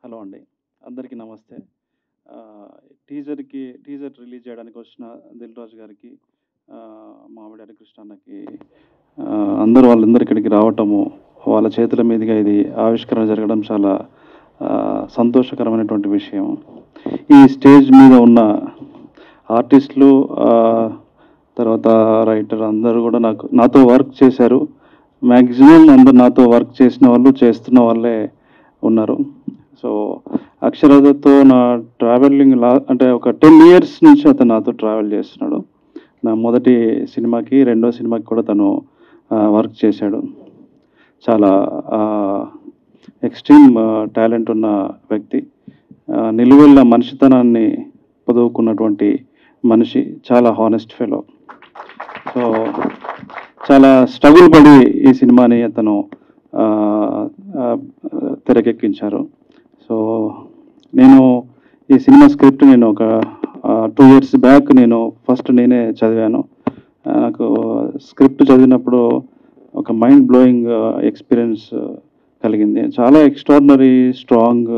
Hello అండి. అందరికీ నమస్తే. టీజర్ రిలీజ్ చేయడానికి వచ్చిన 'దిల్ రాజు' గారికి, మామిడి హరికృష్ణ అన్నకి, వాళ్ళందరూ ఇక్కడికి రావటము, వాళ్ళ చేతుల మీదుగా ఇది ఆవిష్కరణ జరగడం చాలా సంతోషకరమైనటువంటి విషయం. ఈ స్టేజ్ మీద ఉన్న ఆర్టిస్టులు, తర్వాత రైటర్ అందరూ కూడా నాతో వర్క్ చేశారు. మ్యాక్సిమం అందరు నాతో వర్క్ చేసిన వాళ్ళు, చేస్తున్న వాళ్ళే ఉన్నారు. సో అక్షరాథతో నా ట్రావెలింగ్ అంటే ఒక 10 ఇయర్స్ నుంచి అతను నాతో ట్రావెల్ చేస్తున్నాడు. నా మొదటి సినిమాకి, రెండో సినిమాకి కూడా తను వర్క్ చేశాడు. చాలా ఎక్స్ట్రీమ్ టాలెంట్ ఉన్న వ్యక్తి, నిలువెల్ల మనిషితనాన్ని పొదువుకున్నటువంటి మనిషి, చాలా హానెస్ట్ ఫెలో. సో చాలా స్ట్రగుల్ పడి ఈ సినిమాని అతను తెరకెక్కించారు. సో నేను ఈ సినిమా స్క్రిప్ట్ ఒక 2 ఇయర్స్ బ్యాక్ ఫస్ట్ నేనే చదివాను. నాకు స్క్రిప్ట్ చదివినప్పుడు ఒక మైండ్ బ్లోయింగ్ ఎక్స్పీరియన్స్ కలిగింది. చాలా ఎక్స్ట్రాడినరీ స్ట్రాంగ్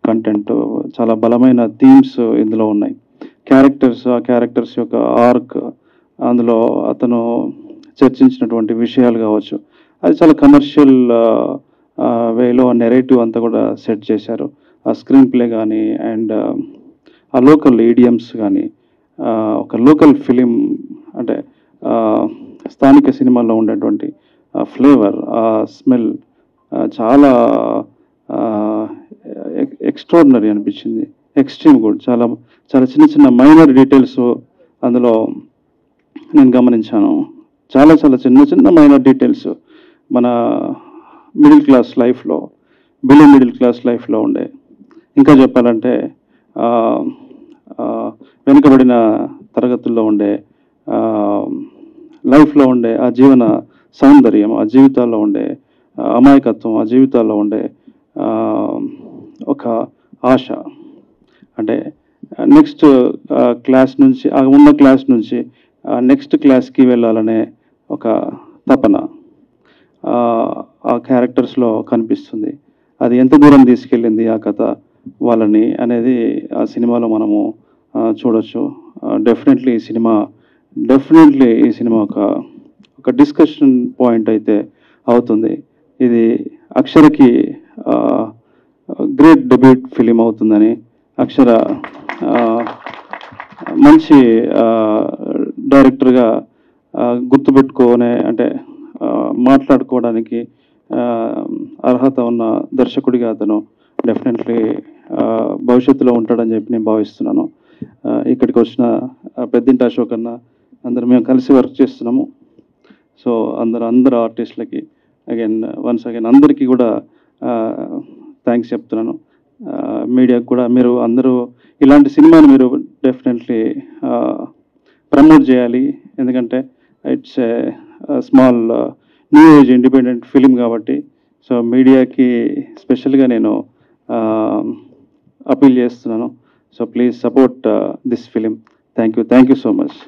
కంటెంట్, చాలా బలమైన థీమ్స్ ఇందులో ఉన్నాయి. ఆ క్యారెక్టర్స్ యొక్క ఆర్క్, అందులో అతను చర్చించినటువంటి విషయాలు కావచ్చు, అది చాలా కమర్షియల్ వేలో నెరేటివ్ అంతా కూడా సెట్ చేశారు. ఆ స్క్రీన్ ప్లే కానీ, అండ్ ఆ లోకల్ ఈడియమ్స్ కానీ, ఒక లోకల్ ఫిలిం అంటే స్థానిక సినిమాల్లో ఉండేటువంటి ఫ్లేవర్, ఆ స్మెల్ చాలా ఎక్స్ట్రాడినరీ అనిపించింది. Extreme good. చాలా చాలా చిన్న చిన్న మైనర్ డీటెయిల్స్ అందులో నేను గమనించాను. చాలా చాలా చిన్న చిన్న మైనర్ డీటెయిల్స్ మన మిడిల్ క్లాస్ లైఫ్లో, బిలో మిడిల్ క్లాస్ లైఫ్లో ఉండే, ఇంకా చెప్పాలంటే వెనుకబడిన తరగతుల్లో ఉండే లైఫ్లో ఉండే ఆ జీవన సౌందర్యం, ఆ జీవితాల్లో ఉండే అమాయకత్వం, ఆ జీవితాల్లో ఉండే ఒక ఆశ, అంటే నెక్స్ట్ క్లాస్ నుంచి, ఉన్న క్లాస్ నుంచి నెక్స్ట్ క్లాస్కి వెళ్ళాలనే ఒక తపన ఆ క్యారెక్టర్స్లో కనిపిస్తుంది. అది ఎంత దూరం తీసుకెళ్ళింది ఆ కథ వాళ్ళని అనేది ఆ సినిమాలో మనము చూడొచ్చు. డెఫినెట్లీ ఈ సినిమా ఒక డిస్కషన్ పాయింట్ అయితే అవుతుంది. ఇది అక్షరకి గ్రేట్ డెబ్యూట్ ఫిలిం అవుతుందని, అక్షర మంచి డైరెక్టర్గా గుర్తుపెట్టుకోనే, అంటే మాట్లాడుకోవడానికి అర్హత ఉన్న దర్శకుడిగా అతను డెఫినెట్లీ భవిష్యత్తులో ఉంటాడని చెప్పి నేను భావిస్తున్నాను. ఇక్కడికి వచ్చిన పెద్దింటి అశోక్ అన్న, మేము కలిసి వర్క్ చేస్తున్నాము. సో అందరు ఆర్టిస్టులకి వన్స్ అగైన్ అందరికీ కూడా థ్యాంక్స్ చెప్తున్నాను. మీడియాకు కూడా మీరు అందరూ ఇలాంటి సినిమాని మీరు డెఫినెట్లీ ప్రమోట్ చేయాలి. ఎందుకంటే it's a small new age independent film కాబట్టి. సో మీడియాకి స్పెషల్గా నేను అపీల్ చేస్తున్నాను. So please support this film. Thank you so much.